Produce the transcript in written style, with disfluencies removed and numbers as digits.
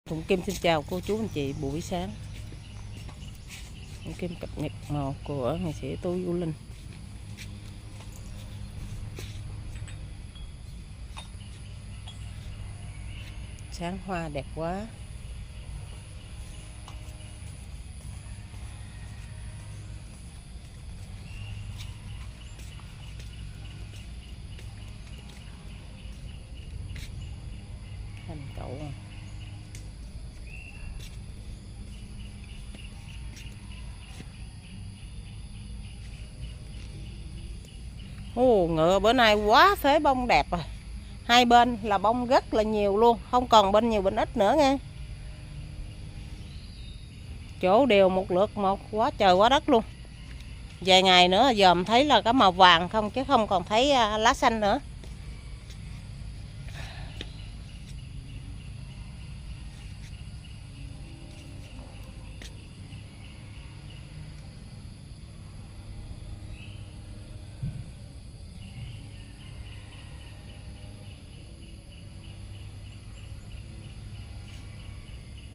Phụng Kim xin chào cô chú anh chị buổi sáng. Phụng Kim cập nhật màu của nghệ sĩ Tô Du Linh. Sáng hoa đẹp quá. Thành cậu à. Ngựa bữa nay quá phế bông đẹp rồi. Hai bên là bông rất là nhiều luôn, không còn bên nhiều bên ít nữa nghe. Chỗ đều một lượt một, quá trời quá đất luôn. Vài ngày nữa dòm thấy là cái màu vàng không chứ không còn thấy lá xanh nữa.